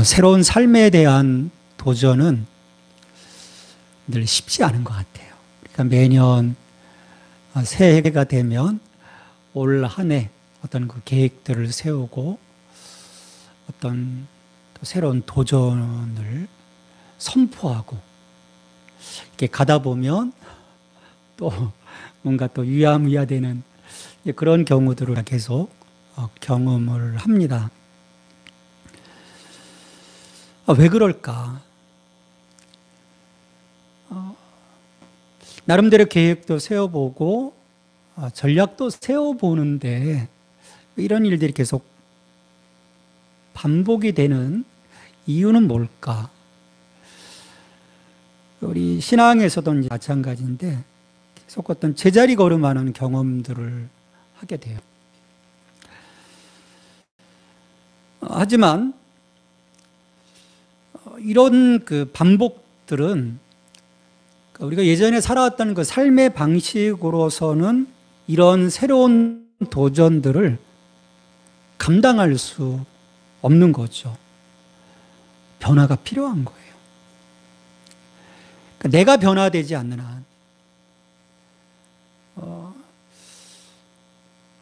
새로운 삶에 대한 도전은 늘 쉽지 않은 것 같아요. 그러니까 매년 새해가 되면 올 한 해 어떤 그 계획들을 세우고 어떤 또 새로운 도전을 선포하고 이렇게 가다 보면 또 뭔가 또 위암이야 되는 그런 경우들을 계속 경험을 합니다. 왜 그럴까? 나름대로 계획도 세워보고 전략도 세워보는데 이런 일들이 계속 반복이 되는 이유는 뭘까? 우리 신앙에서도 마찬가지인데 계속 어떤 제자리 걸음하는 경험들을 하게 돼요. 하지만 이런 그 반복들은 우리가 예전에 살아왔던 그 삶의 방식으로서는 이런 새로운 도전들을 감당할 수 없는 거죠. 변화가 필요한 거예요. 그러니까 내가 변화되지 않는 한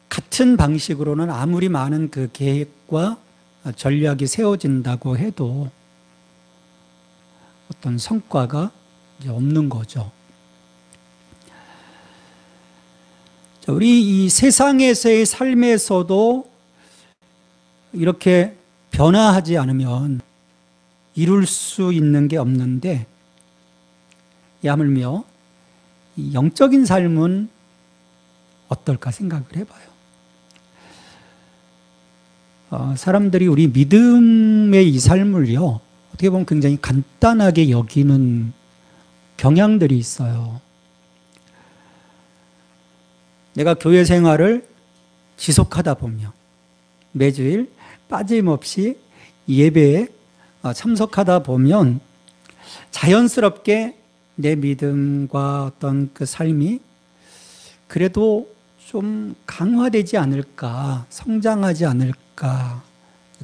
같은 방식으로는 아무리 많은 그 계획과 전략이 세워진다고 해도 어떤 성과가 이제 없는 거죠. 우리 이 세상에서의 삶에서도 이렇게 변화하지 않으면 이룰 수 있는 게 없는데, 하물며 이 영적인 삶은 어떨까 생각을 해봐요. 사람들이 우리 믿음의 이 삶을요, 어떻게 보면 굉장히 간단하게 여기는 경향들이 있어요. 내가 교회 생활을 지속하다 보면, 매주일 빠짐없이 예배에 참석하다 보면 자연스럽게 내 믿음과 어떤 그 삶이 그래도 좀 강화되지 않을까, 성장하지 않을까,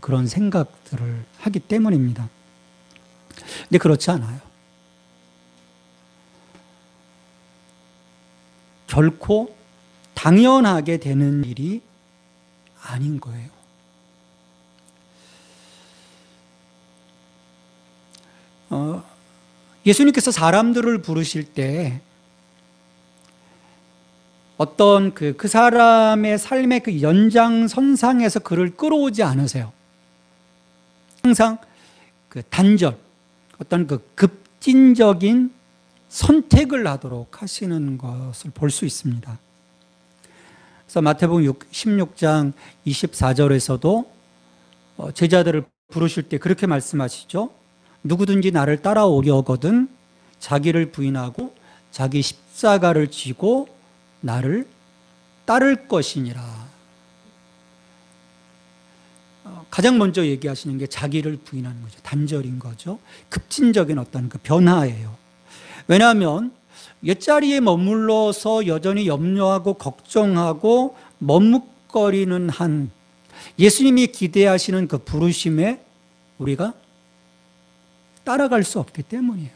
그런 생각들을 하기 때문입니다. 근데 그렇지 않아요. 결코 당연하게 되는 일이 아닌 거예요. 예수님께서 사람들을 부르실 때 어떤 그 사람의 삶의 그 연장선상에서 그를 끌어오지 않으세요. 항상 그 단절, 어떤 그 급진적인 선택을 하도록 하시는 것을 볼 수 있습니다. 그래서 마태복음 16장 24절에서도 제자들을 부르실 때 그렇게 말씀하시죠. 누구든지 나를 따라오려거든 자기를 부인하고 자기 십자가를 지고 나를 따를 것이니라. 가장 먼저 얘기하시는 게 자기를 부인하는 거죠. 단절인 거죠. 급진적인 어떤 그 변화예요. 왜냐하면 옛자리에 머물러서 여전히 염려하고 걱정하고 머뭇거리는 한 예수님이 기대하시는 그 부르심에 우리가 따라갈 수 없기 때문이에요.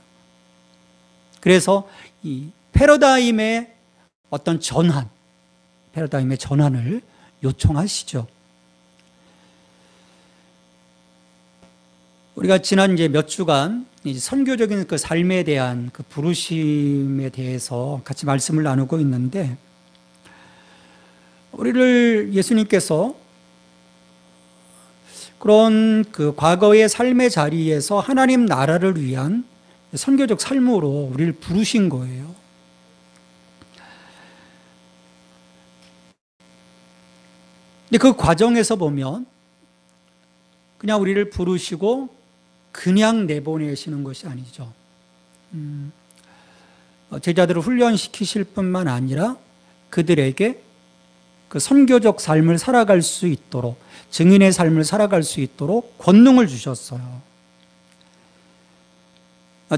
그래서 이 패러다임의 어떤 전환, 패러다임의 전환을 요청하시죠. 우리가 지난 이제 몇 주간 선교적인 그 삶에 대한 그 부르심에 대해서 같이 말씀을 나누고 있는데, 우리를 예수님께서 그런 그 과거의 삶의 자리에서 하나님 나라를 위한 선교적 삶으로 우리를 부르신 거예요. 근데 그 과정에서 보면 그냥 우리를 부르시고 그냥 내보내시는 것이 아니죠. 제자들을 훈련시키실 뿐만 아니라 그들에게 그 선교적 삶을 살아갈 수 있도록, 증인의 삶을 살아갈 수 있도록 권능을 주셨어요.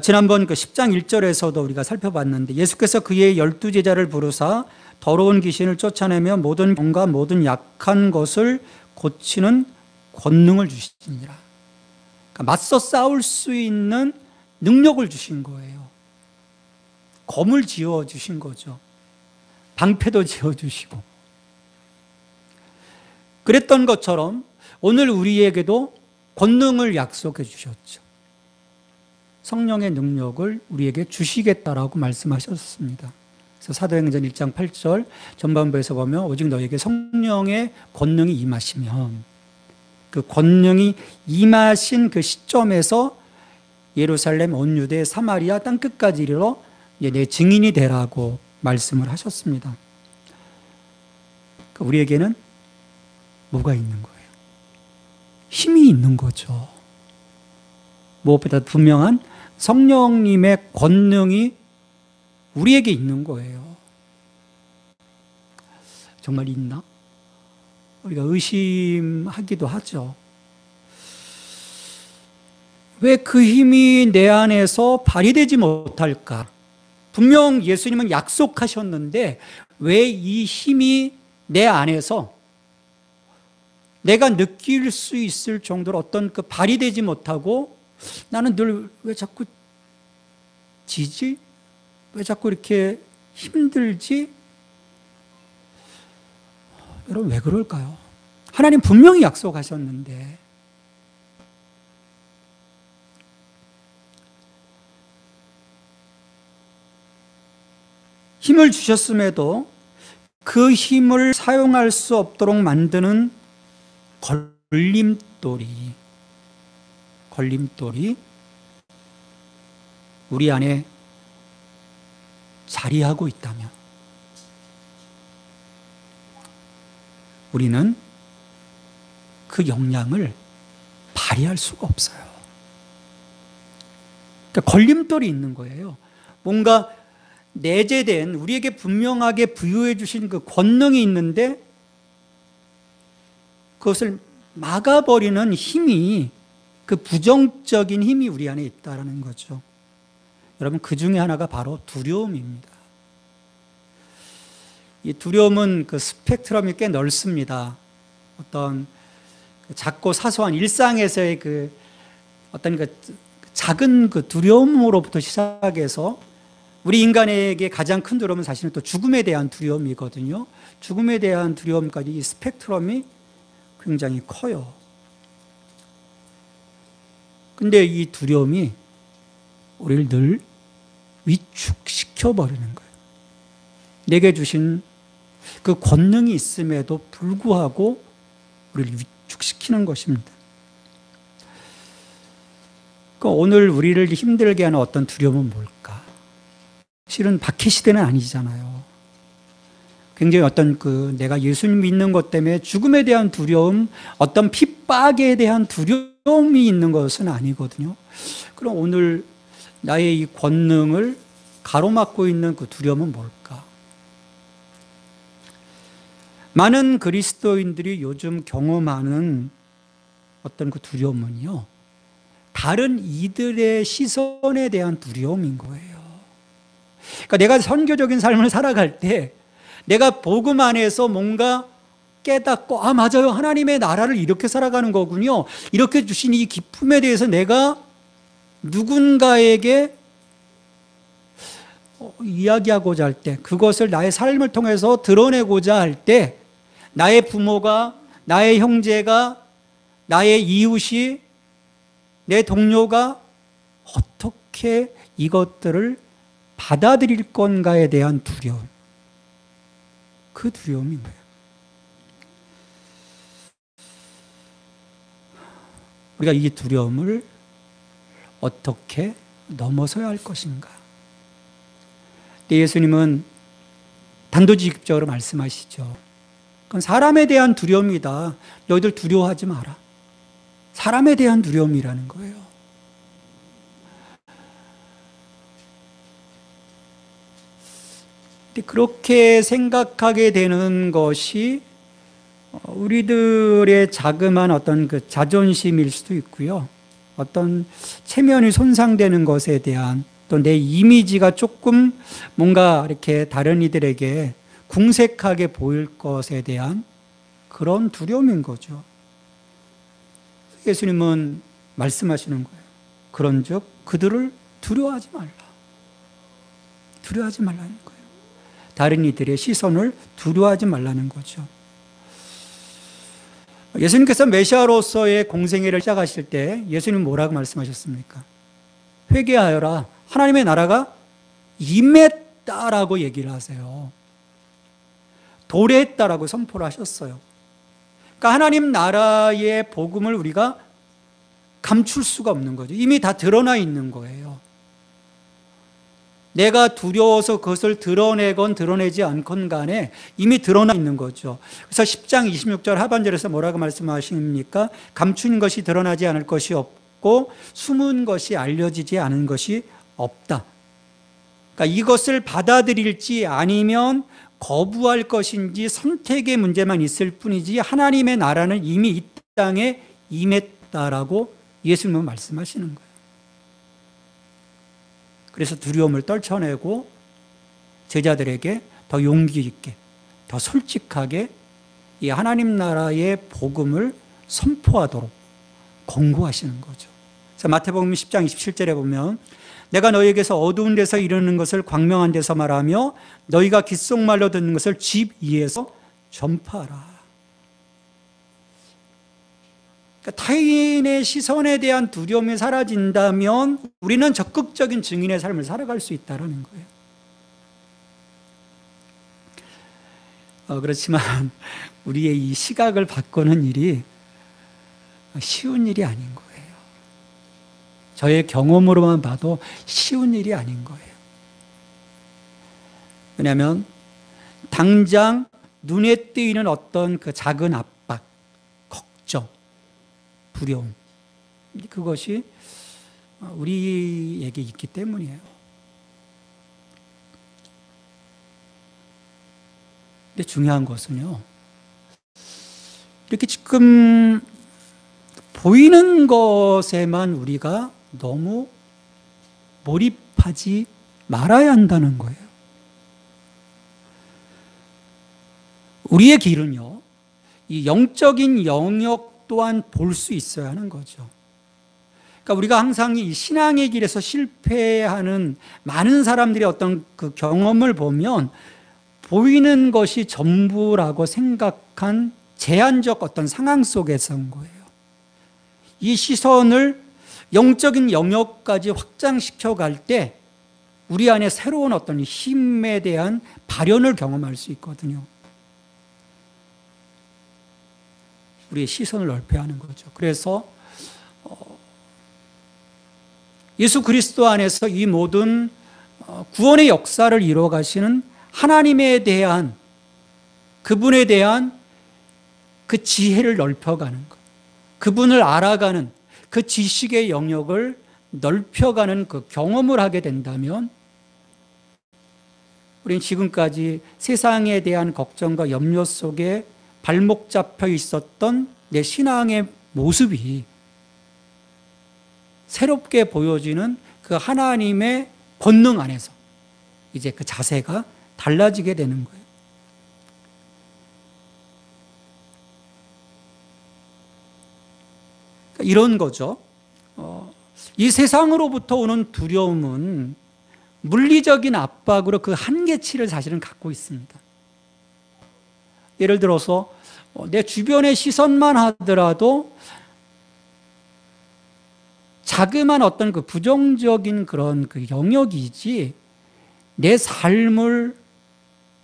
지난번 그 10장 1절에서도 우리가 살펴봤는데 예수께서 그의 12제자를 부르사 더러운 귀신을 쫓아내며 모든 병과 모든 약한 것을 고치는 권능을 주시니라. 그러니까 맞서 싸울 수 있는 능력을 주신 거예요. 검을 지어 주신 거죠. 방패도 지어 주시고. 그랬던 것처럼 오늘 우리에게도 권능을 약속해 주셨죠. 성령의 능력을 우리에게 주시겠다라고 말씀하셨습니다. 그래서 사도행전 1장 8절 전반부에서 보면 오직 너에게 성령의 권능이 임하시면, 그 권능이 임하신 그 시점에서 예루살렘, 온 유대, 사마리아 땅끝까지 이르러 내 증인이 되라고 말씀을 하셨습니다. 우리에게는 뭐가 있는 거예요? 힘이 있는 거죠. 무엇보다 분명한 성령님의 권능이 우리에게 있는 거예요. 정말 있나? 우리가 의심하기도 하죠. 왜 그 힘이 내 안에서 발휘되지 못할까? 분명 예수님은 약속하셨는데 왜 이 힘이 내 안에서 내가 느낄 수 있을 정도로 어떤 그 발휘되지 못하고 나는 늘 왜 자꾸 지지? 왜 자꾸 이렇게 힘들지? 여러분, 왜 그럴까요? 하나님 분명히 약속하셨는데. 힘을 주셨음에도 그 힘을 사용할 수 없도록 만드는 걸림돌이 우리 안에 자리하고 있다면 우리는 그 역량을 발휘할 수가 없어요. 그러니까 걸림돌이 있는 거예요. 뭔가 내재된 우리에게 분명하게 부여해 주신 그 권능이 있는데 그것을 막아버리는 힘이, 그 부정적인 힘이 우리 안에 있다는 거죠. 여러분, 그 중에 하나가 바로 두려움입니다. 이 두려움은 그 스펙트럼이 꽤 넓습니다. 어떤 작고 사소한 일상에서의 그 어떤 그 작은 그 두려움으로부터 시작해서 우리 인간에게 가장 큰 두려움은 사실은 또 죽음에 대한 두려움이거든요. 죽음에 대한 두려움까지 이 스펙트럼이 굉장히 커요. 근데 이 두려움이 우리를 늘 위축시켜 버리는 거예요. 내게 주신 그 권능이 있음에도 불구하고 우리를 위축시키는 것입니다. 그러니까 오늘 우리를 힘들게 하는 어떤 두려움은 뭘까? 실은 박해 시대는 아니잖아요. 굉장히 어떤 그 내가 예수님 믿는 것 때문에 죽음에 대한 두려움, 어떤 핍박에 대한 두려움이 있는 것은 아니거든요. 그럼 오늘 나의 이 권능을 가로막고 있는 그 두려움은 뭘까? 많은 그리스도인들이 요즘 경험하는 어떤 그 두려움은요, 다른 이들의 시선에 대한 두려움인 거예요. 그러니까 내가 선교적인 삶을 살아갈 때 내가 복음 안에서 뭔가 깨닫고, 아, 맞아요, 하나님의 나라를 이렇게 살아가는 거군요, 이렇게 주신 이 기쁨에 대해서 내가 누군가에게 이야기하고자 할 때, 그것을 나의 삶을 통해서 드러내고자 할 때, 나의 부모가, 나의 형제가, 나의 이웃이, 내 동료가 어떻게 이것들을 받아들일 건가에 대한 두려움, 그 두려움인 거예요. 우리가 이 두려움을 어떻게 넘어서야 할 것인가? 예수님은 단도직입적으로 말씀하시죠. 그건 사람에 대한 두려움이다. 너희들 두려워하지 마라. 사람에 대한 두려움이라는 거예요. 근데 그렇게 생각하게 되는 것이 우리들의 자그마한 어떤 그 자존심일 수도 있고요. 어떤 체면이 손상되는 것에 대한, 또 내 이미지가 조금 뭔가 이렇게 다른 이들에게 궁색하게 보일 것에 대한 그런 두려움인 거죠. 예수님은 말씀하시는 거예요. 그런즉 그들을 두려워하지 말라. 두려워하지 말라는 거예요. 다른 이들의 시선을 두려워하지 말라는 거죠. 예수님께서 메시아로서의 공생애를 시작하실 때 예수님 뭐라고 말씀하셨습니까? 회개하여라. 하나님의 나라가 임했다라고 얘기를 하세요. 도래했다라고 선포를 하셨어요. 그러니까 하나님 나라의 복음을 우리가 감출 수가 없는 거죠. 이미 다 드러나 있는 거예요. 내가 두려워서 그것을 드러내건 드러내지 않건 간에 이미 드러나 있는 거죠. 그래서 10장 26절 하반절에서 뭐라고 말씀하십니까? 감춘 것이 드러나지 않을 것이 없고 숨은 것이 알려지지 않은 것이 없다. 그러니까 이것을 받아들일지 아니면 거부할 것인지 선택의 문제만 있을 뿐이지 하나님의 나라는 이미 이 땅에 임했다라고 예수님은 말씀하시는 거예요. 그래서 두려움을 떨쳐내고 제자들에게 더 용기 있게, 더 솔직하게 이 하나님 나라의 복음을 선포하도록 권고하시는 거죠. 그래서 마태복음 10장 27절에 보면 내가 너희에게서 어두운 데서 이르는 것을 광명한 데서 말하며 너희가 귓속말로 듣는 것을 집 위에서 전파하라. 그러니까 타인의 시선에 대한 두려움이 사라진다면 우리는 적극적인 증인의 삶을 살아갈 수 있다는 거예요. 그렇지만 우리의 이 시각을 바꾸는 일이 쉬운 일이 아닌 거예요. 저의 경험으로만 봐도 쉬운 일이 아닌 거예요. 왜냐하면 당장 눈에 띄는 어떤 그 작은 압박, 걱정, 두려움, 그것이 우리에게 있기 때문이에요. 근데 중요한 것은요, 이렇게 지금 보이는 것에만 우리가 너무 몰입하지 말아야 한다는 거예요. 우리의 길은요, 이 영적인 영역 또한 볼 수 있어야 하는 거죠. 그러니까 우리가 항상 이 신앙의 길에서 실패하는 많은 사람들의 어떤 그 경험을 보면 보이는 것이 전부라고 생각한 제한적 어떤 상황 속에서인 거예요. 이 시선을 영적인 영역까지 확장시켜 갈 때 우리 안에 새로운 어떤 힘에 대한 발현을 경험할 수 있거든요. 우리의 시선을 넓혀야 하는 거죠. 그래서 예수 그리스도 안에서 이 모든 구원의 역사를 이루어 가시는 하나님에 대한, 그분에 대한 그 지혜를 넓혀가는 것, 그분을 알아가는 그 지식의 영역을 넓혀가는 그 경험을 하게 된다면 우리는 지금까지 세상에 대한 걱정과 염려 속에 발목 잡혀 있었던 내 신앙의 모습이 새롭게 보여지는 그 하나님의 권능 안에서 이제 그 자세가 달라지게 되는 거예요. 이런 거죠. 이 세상으로부터 오는 두려움은 물리적인 압박으로 그 한계치를 사실은 갖고 있습니다. 예를 들어서 내 주변의 시선만 하더라도 자그마한 어떤 그 부정적인 그런 그 영역이지 내 삶을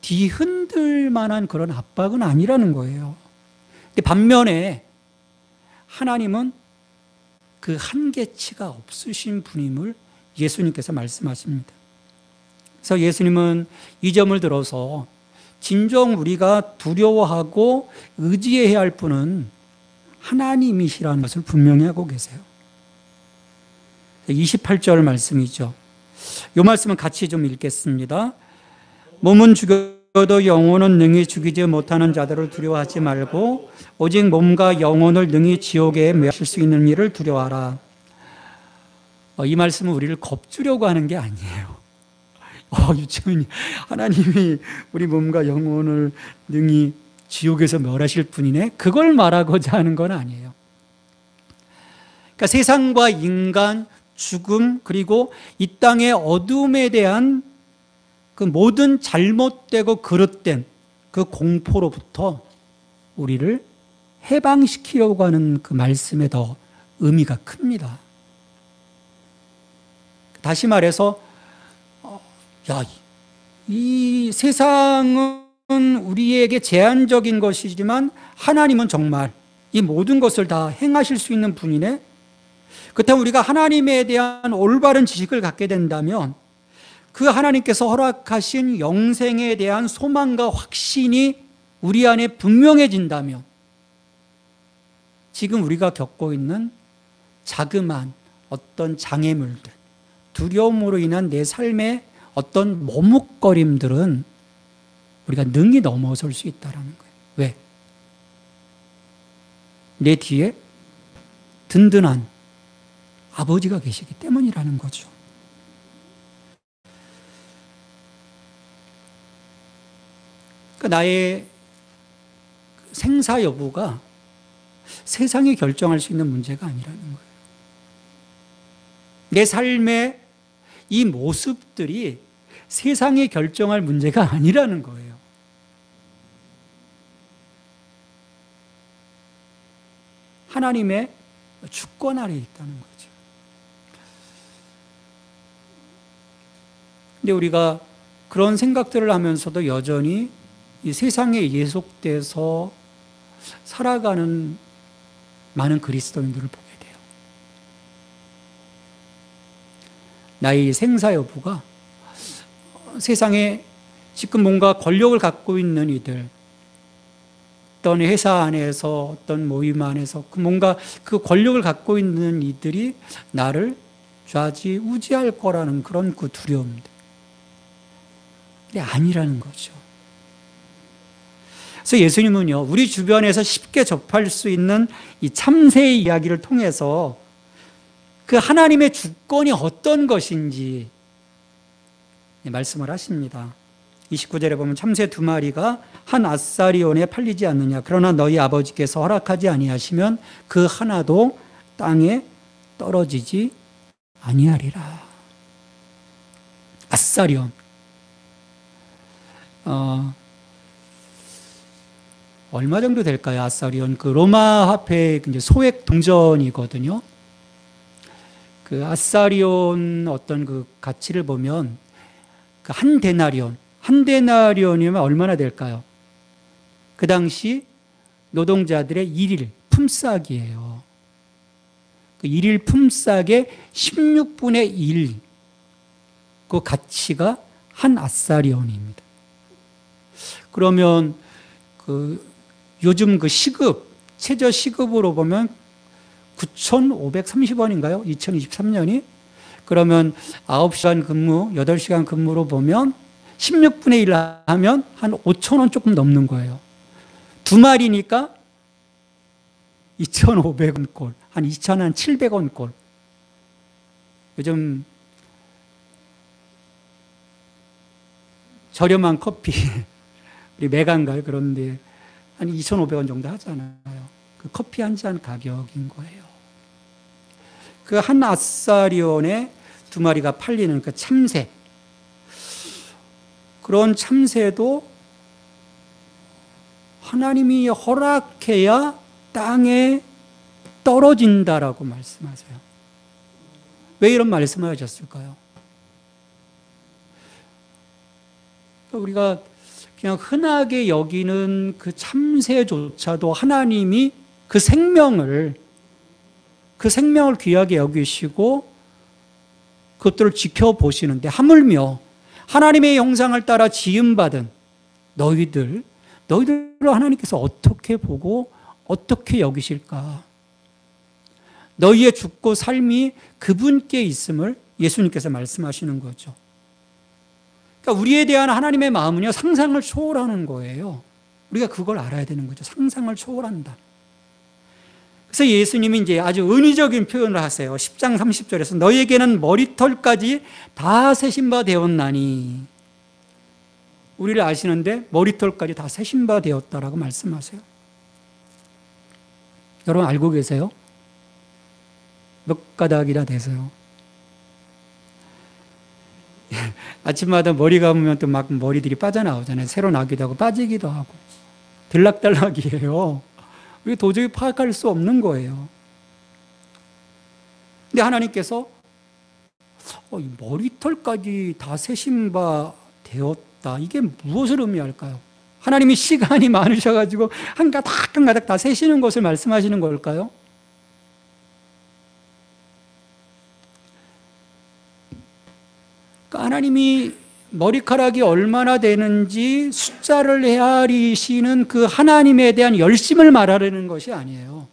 뒤흔들 만한 그런 압박은 아니라는 거예요. 근데 반면에 하나님은 그 한계치가 없으신 분임을 예수님께서 말씀하십니다. 그래서 예수님은 이 점을 들어서 진정 우리가 두려워하고 의지해야 할 분은 하나님이시라는 것을 분명히 하고 계세요. 28절 말씀이죠. 이 말씀은 같이 좀 읽겠습니다. 몸은 죽여도 영혼은 능히 죽이지 못하는 자들을 두려워하지 말고 오직 몸과 영혼을 능히 지옥에 매실 수 있는 일을 두려워하라. 이 말씀은 우리를 겁주려고 하는 게 아니에요. 유치원이 하나님이 우리 몸과 영혼을 능히 지옥에서 멸하실 분이네, 그걸 말하고자 하는 건 아니에요. 그러니까 세상과 인간, 죽음, 그리고 이 땅의 어둠에 대한 그 모든 잘못되고 그릇된 그 공포로부터 우리를 해방시키려고 하는 그 말씀에 더 의미가 큽니다. 다시 말해서 이 세상은 우리에게 제한적인 것이지만 하나님은 정말 이 모든 것을 다 행하실 수 있는 분이네. 그렇다면 우리가 하나님에 대한 올바른 지식을 갖게 된다면 그 하나님께서 허락하신 영생에 대한 소망과 확신이 우리 안에 분명해진다면 지금 우리가 겪고 있는 자그마한 어떤 장애물들, 두려움으로 인한 내 삶의 어떤 머뭇거림들은 우리가 능히 넘어설 수 있다는 거예요. 왜? 내 뒤에 든든한 아버지가 계시기 때문이라는 거죠. 그러니까 나의 생사 여부가 세상이 결정할 수 있는 문제가 아니라는 거예요. 내 삶의 이 모습들이 세상이 결정할 문제가 아니라는 거예요. 하나님의 주권 아래 있다는 거죠. 근데 우리가 그런 생각들을 하면서도 여전히 이 세상에 예속돼서 살아가는 많은 그리스도인들을 보게 돼요. 나의 생사 여부가 세상에 지금 뭔가 권력을 갖고 있는 이들, 어떤 회사 안에서, 어떤 모임 안에서 뭔가 그 권력을 갖고 있는 이들이 나를 좌지우지할 거라는 그런 그 두려움들. 근데 아니라는 거죠. 그래서 예수님은요, 우리 주변에서 쉽게 접할 수 있는 이 참새의 이야기를 통해서 그 하나님의 주권이 어떤 것인지 말씀을 하십니다. 29절에 보면 참새 2마리가 한 아사리온에 팔리지 않느냐. 그러나 너희 아버지께서 허락하지 아니하시면 그 하나도 땅에 떨어지지 아니하리라. 아사리온. 얼마 정도 될까요? 아사리온. 그 로마 화폐의 이제 소액 동전이거든요. 그 아사리온 어떤 그 가치를 보면 그 한 데나리온이면 얼마나 될까요? 그 당시 노동자들의 일일 품삯이에요. 그 일일 품삯의 16분의 1, 그 가치가 한 아사리온입니다. 그러면 그 요즘 그 시급, 최저 시급으로 보면 9,530원인가요? 2023년이? 그러면 9시간 근무, 8시간 근무로 보면 16분의 1 하면 한 5,000원 조금 넘는 거예요. 2마리니까 2,500원 꼴, 한 2,700원 꼴. 요즘 저렴한 커피, 우리 메간가요? 그런데 한 2,500원 정도 하잖아요. 그 커피 한 잔 가격인 거예요. 그 한 아사리온에 2마리가 팔리는 그 참새. 그런 참새도 하나님이 허락해야 땅에 떨어진다라고 말씀하세요. 왜 이런 말씀을 하셨을까요? 우리가 그냥 흔하게 여기는 그 참새조차도 하나님이 그 생명을 귀하게 여기시고 그것들을 지켜보시는데, 하물며 하나님의 형상을 따라 지음받은 너희들을 하나님께서 어떻게 보고 어떻게 여기실까? 너희의 죽고 삶이 그분께 있음을 예수님께서 말씀하시는 거죠. 그러니까 우리에 대한 하나님의 마음은요, 상상을 초월하는 거예요. 우리가 그걸 알아야 되는 거죠. 상상을 초월한다. 그래서 예수님이 이제 아주 은유적인 표현을 하세요. 10장 30절에서 너희에게는 머리털까지 다 세신 바 되었나니, 우리를 아시는데 머리털까지 다 세신 바 되었다라고 말씀하세요. 여러분 알고 계세요? 몇 가닥이나 되세요? 아침마다 머리 감으면 또 막 머리들이 빠져나오잖아요. 새로 나기도 하고 빠지기도 하고 들락달락이에요. 우리 도저히 파악할 수 없는 거예요. 근데 하나님께서 이 머리털까지 다 세신 바 되었다. 이게 무엇을 의미할까요? 하나님이 시간이 많으셔가지고 한 가닥 한 가닥 다 세시는 것을 말씀하시는 걸까요? 그러니까 하나님이 머리카락이 얼마나 되는지 숫자를 헤아리시는 그 하나님에 대한 열심을 말하려는 것이 아니에요.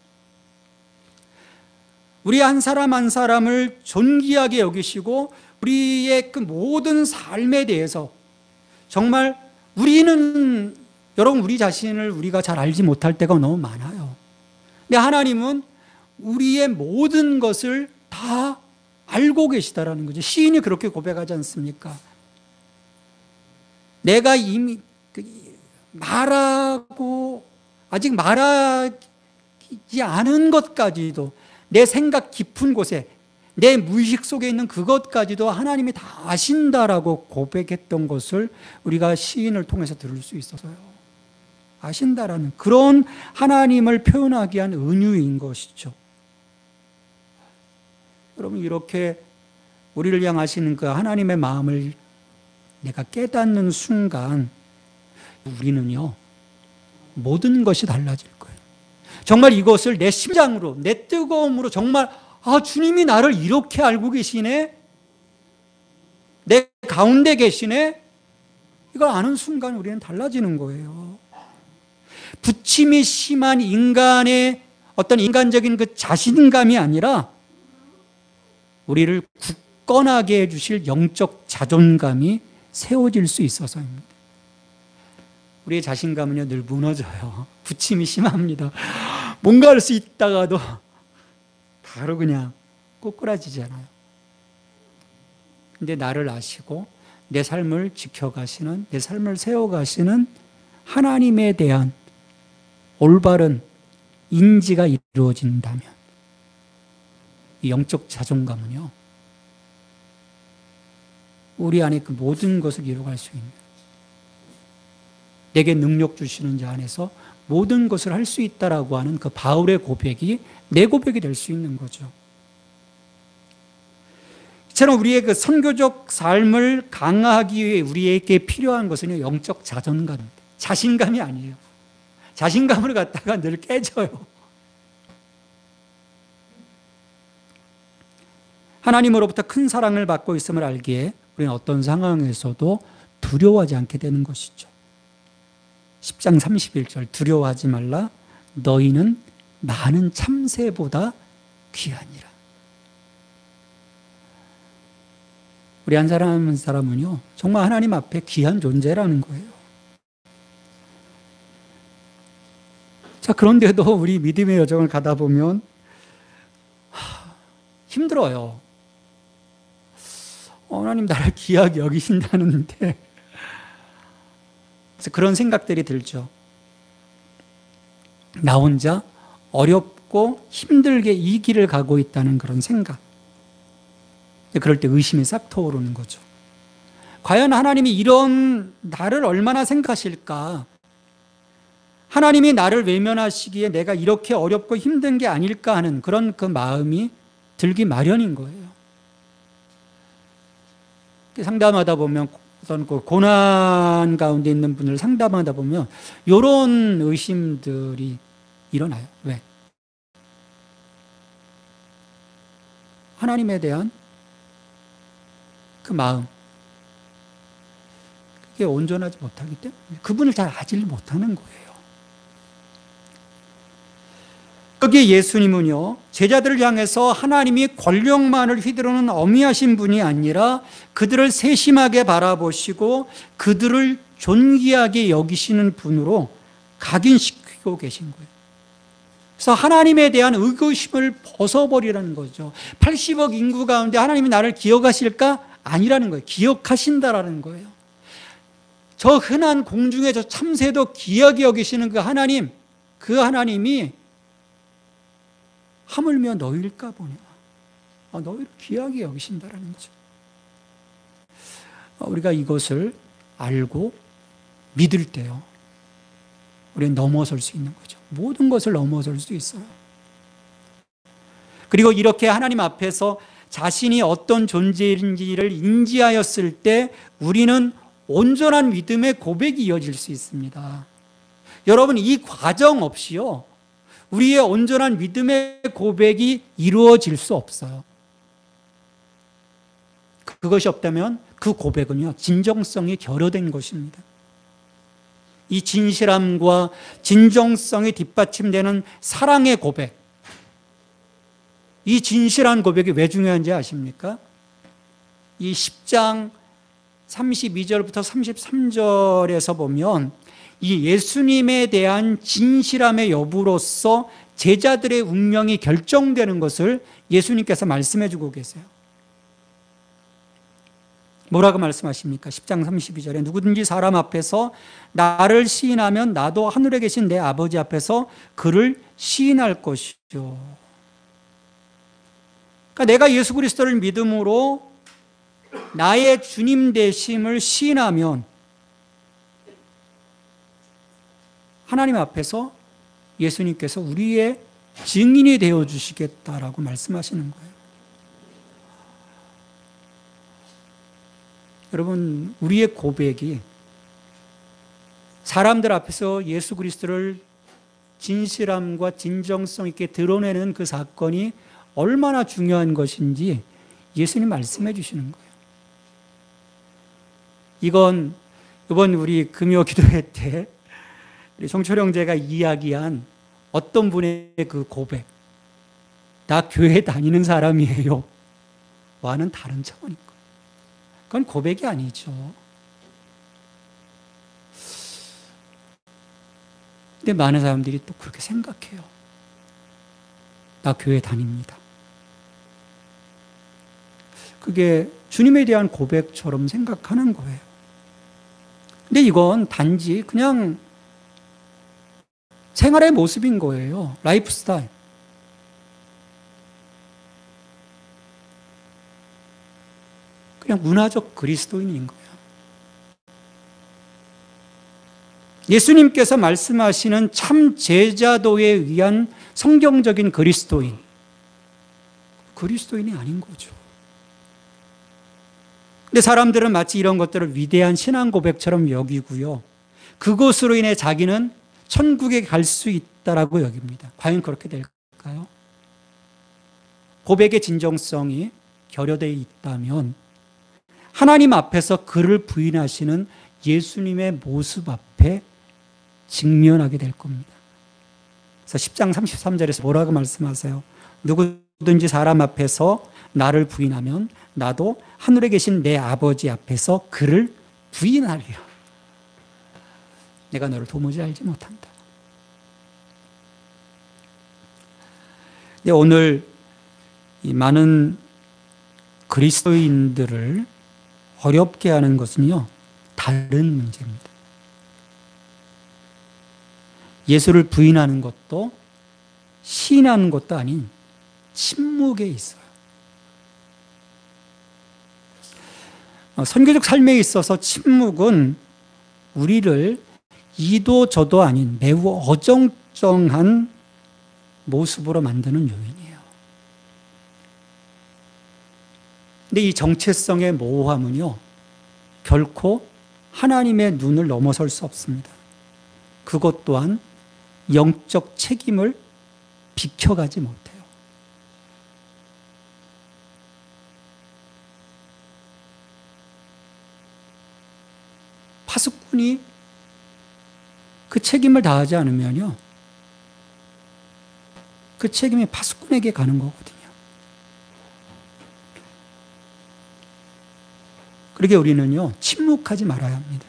우리 한 사람 한 사람을 존귀하게 여기시고 우리의 그 모든 삶에 대해서 정말 우리는, 여러분 우리 자신을 우리가 잘 알지 못할 때가 너무 많아요. 근데 하나님은 우리의 모든 것을 다 알고 계시다라는 거죠. 시인이 그렇게 고백하지 않습니까? 내가 이미 아직 말하지 않은 것까지도, 내 생각 깊은 곳에, 내 무의식 속에 있는 그것까지도 하나님이 다 아신다라고 고백했던 것을 우리가 시인을 통해서 들을 수 있어서요. 아신다라는 그런 하나님을 표현하기 위한 은유인 것이죠. 여러분, 이렇게 우리를 향하시는 그 하나님의 마음을 내가 깨닫는 순간 우리는요, 모든 것이 달라질 거예요. 정말 이것을 내 심장으로, 내 뜨거움으로 정말 주님이 나를 이렇게 알고 계시네, 내 가운데 계시네, 이걸 아는 순간 우리는 달라지는 거예요. 부침이 심한 인간의 어떤 인간적인 그 자신감이 아니라 우리를 굳건하게 해주실 영적 자존감이 세워질 수 있어서입니다. 우리의 자신감은요, 늘 무너져요. 부침이 심합니다. 뭔가 할 수 있다가도 바로 그냥 꼬꾸라지잖아요. 근데 나를 아시고 내 삶을 지켜가시는, 내 삶을 세워가시는 하나님에 대한 올바른 인지가 이루어진다면 이 영적 자존감은요, 우리 안에 그 모든 것을 이루어갈 수 있는, 내게 능력 주시는 자 안에서 모든 것을 할 수 있다라고 하는 그 바울의 고백이 내 고백이 될 수 있는 거죠. 이처럼 우리의 그 선교적 삶을 강화하기 위해 우리에게 필요한 것은 영적 자존감입니다. 자신감이 아니에요. 자신감을 갖다가 늘 깨져요. 하나님으로부터 큰 사랑을 받고 있음을 알기에 우리는 어떤 상황에서도 두려워하지 않게 되는 것이죠. 10장 31절, 두려워하지 말라, 너희는 많은 참새보다 귀하니라. 우리 한 사람 한 사람은요, 정말 하나님 앞에 귀한 존재라는 거예요. 자, 그런데도 우리 믿음의 여정을 가다 보면 힘들어요. 하나님 나를 귀하게 여기신다는데, 그래서 그런 생각들이 들죠. 나 혼자 어렵고 힘들게 이 길을 가고 있다는 그런 생각. 그럴 때 의심이 싹 터오르는 거죠. 과연 하나님이 이런 나를 얼마나 생각하실까? 하나님이 나를 외면하시기에 내가 이렇게 어렵고 힘든 게 아닐까 하는 그런 그 마음이 들기 마련인 거예요. 상담하다 보면, 어떤 그 고난 가운데 있는 분을 상담하다 보면 이런 의심들이 일어나요. 왜? 하나님에 대한 그 마음, 그게 온전하지 못하기 때문에 그분을 잘 알지 못하는 거예요. 거기에 예수님은요, 제자들을 향해서 하나님이 권력만을 휘두르는 어미하신 분이 아니라 그들을 세심하게 바라보시고 그들을 존귀하게 여기시는 분으로 각인시키고 계신 거예요. 그래서 하나님에 대한 의구심을 벗어버리라는 거죠. 80억 인구 가운데 하나님이 나를 기억하실까? 아니라는 거예요. 기억하신다라는 거예요. 저 흔한 공중의 저 참새도 귀하게 여기시는 그 하나님, 그 하나님이 하물며 너희일까 보냐. 너희를 귀하게 여기신다라는 거죠. 우리가 이것을 알고 믿을 때요, 우리는 넘어설 수 있는 거죠. 모든 것을 넘어설 수 있어요. 그리고 이렇게 하나님 앞에서 자신이 어떤 존재인지를 인지하였을 때 우리는 온전한 믿음의 고백이 이어질 수 있습니다. 여러분, 이 과정 없이요, 우리의 온전한 믿음의 고백이 이루어질 수 없어요. 그것이 없다면 그 고백은요, 진정성이 결여된 것입니다. 이 진실함과 진정성이 뒷받침되는 사랑의 고백, 이 진실한 고백이 왜 중요한지 아십니까? 이 10장 32절부터 33절에서 보면 이 예수님에 대한 진실함의 여부로서 제자들의 운명이 결정되는 것을 예수님께서 말씀해 주고 계세요. 뭐라고 말씀하십니까? 10장 32절에 누구든지 사람 앞에서 나를 시인하면 나도 하늘에 계신 내 아버지 앞에서 그를 시인할 것이죠. 그러니까 내가 예수 그리스도를 믿음으로 나의 주님 되심을 시인하면 하나님 앞에서 예수님께서 우리의 증인이 되어 주시겠다라고 말씀하시는 거예요. 여러분, 우리의 고백이 사람들 앞에서 예수 그리스도를 진실함과 진정성 있게 드러내는 그 사건이 얼마나 중요한 것인지 예수님 말씀해 주시는 거예요. 이건 이번 우리 금요 기도회 때 우리 성철 형제가 이야기한 어떤 분의 그 고백, 나 교회 다니는 사람이에요 와는 다른 차원인 거예요. 그건 고백이 아니죠. 근데 많은 사람들이 또 그렇게 생각해요. 나 교회 다닙니다. 그게 주님에 대한 고백처럼 생각하는 거예요. 근데 이건 단지 그냥 생활의 모습인 거예요. 라이프 스타일. 그냥 문화적 그리스도인인 거예요. 예수님께서 말씀하시는 참 제자도에 의한 성경적인 그리스도인이 아닌 거죠. 근데 사람들은 마치 이런 것들을 위대한 신앙 고백처럼 여기고요, 그것으로 인해 자기는 천국에 갈 수 있다라고 여깁니다. 과연 그렇게 될까요? 고백의 진정성이 결여되어 있다면 하나님 앞에서 그를 부인하시는 예수님의 모습 앞에 직면하게 될 겁니다. 그래서 10장 33절에서 뭐라고 말씀하세요? 누구든지 사람 앞에서 나를 부인하면 나도 하늘에 계신 내 아버지 앞에서 그를 부인하리라. 내가 너를 도무지 알지 못한다. 근데 오늘 이 많은 그리스도인들을 어렵게 하는 것은요, 다른 문제입니다. 예수를 부인하는 것도 시인하는 것도 아닌 침묵에 있어요. 선교적 삶에 있어서 침묵은 우리를 이도 저도 아닌 매우 어정쩡한 모습으로 만드는 요인이에요. 근데 이 정체성의 모호함은요, 결코 하나님의 눈을 넘어설 수 없습니다. 그것 또한 영적 책임을 비켜가지 못해요. 파수꾼이 그 책임을 다하지 않으면요, 그 책임이 파수꾼에게 가는 거거든요. 그러게 우리는요, 침묵하지 말아야 합니다.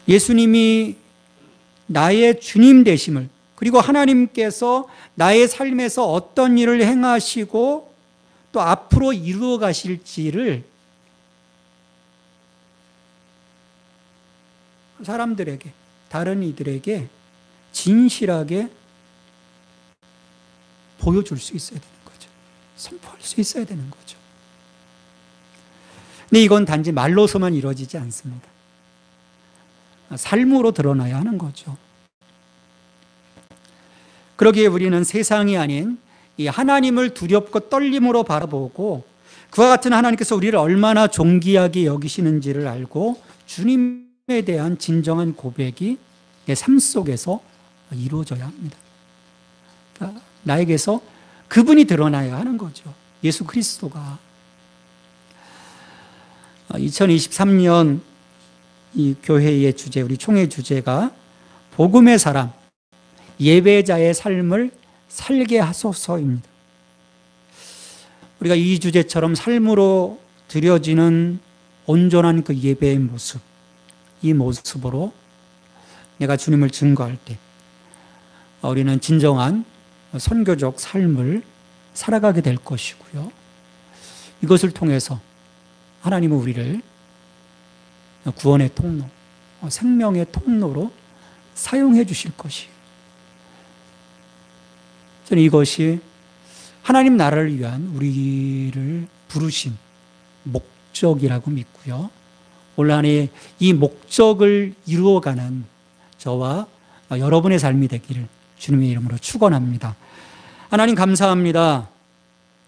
예수님이 나의 주님 되심을, 그리고 하나님께서 나의 삶에서 어떤 일을 행하시고 또 앞으로 이루어 가실지를 사람들에게, 다른 이들에게 진실하게 보여줄 수 있어야 되는 거죠. 선포할 수 있어야 되는 거죠. 근데 이건 단지 말로서만 이루어지지 않습니다. 삶으로 드러나야 하는 거죠. 그러기에 우리는 세상이 아닌 이 하나님을 두렵고 떨림으로 바라보고 그와 같은 하나님께서 우리를 얼마나 존귀하게 여기시는지를 알고 주님에 대한 진정한 고백이 내 삶 속에서 이루어져야 합니다. 나에게서 그분이 드러나야 하는 거죠. 예수 그리스도가. 2023년 이 교회의 주제, 우리 총회 주제가 복음의 사람, 예배자의 삶을 살게 하소서입니다. 우리가 이 주제처럼 삶으로 드려지는 온전한 그 예배의 모습, 이 모습으로 내가 주님을 증거할 때 우리는 진정한 선교적 삶을 살아가게 될 것이고요. 이것을 통해서 하나님은 우리를 구원의 통로, 생명의 통로로 사용해 주실 것이에요. 저는 이것이 하나님 나라를 위한 우리를 부르신 목적이라고 믿고요. 올 한 해 이 목적을 이루어가는 저와 여러분의 삶이 되기를 주님의 이름으로 축원합니다. 하나님 감사합니다.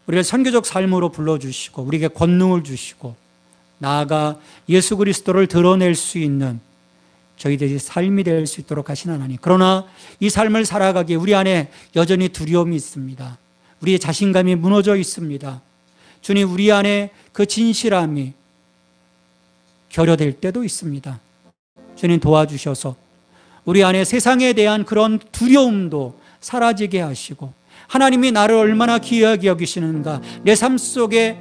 우리를 선교적 삶으로 불러주시고 우리에게 권능을 주시고 나아가 예수 그리스도를 드러낼 수 있는 저희들이 삶이 될 수 있도록 하신 하나님. 그러나 이 삶을 살아가기에 우리 안에 여전히 두려움이 있습니다. 우리의 자신감이 무너져 있습니다. 주님, 우리 안에 그 진실함이 결여될 때도 있습니다. 주님 도와주셔서 우리 안에 세상에 대한 그런 두려움도 사라지게 하시고 하나님이 나를 얼마나 귀하게 여기시는가, 내 삶 속에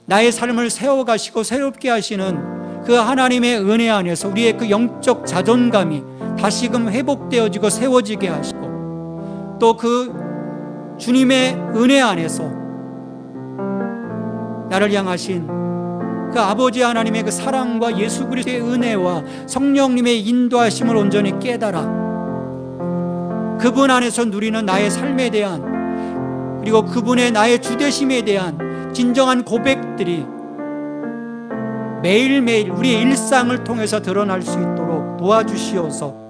나의 삶을 세워가시고 새롭게 하시는 그 하나님의 은혜 안에서 우리의 그 영적 자존감이 다시금 회복되어지고 세워지게 하시고 또 그 주님의 은혜 안에서 나를 향하신 그 아버지 하나님의 그 사랑과 예수 그리스도의 은혜와 성령님의 인도하심을 온전히 깨달아 그분 안에서 누리는 나의 삶에 대한 그리고 그분의 나의 주되심에 대한 진정한 고백들이 매일매일 우리의 일상을 통해서 드러날 수 있도록 도와주시어서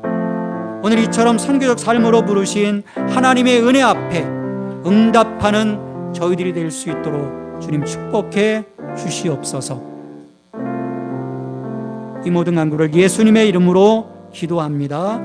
오늘 이처럼 선교적 삶으로 부르신 하나님의 은혜 앞에 응답하는 저희들이 될 수 있도록 주님 축복해 주시옵소서. 이 모든 간구를 예수님의 이름으로 기도합니다.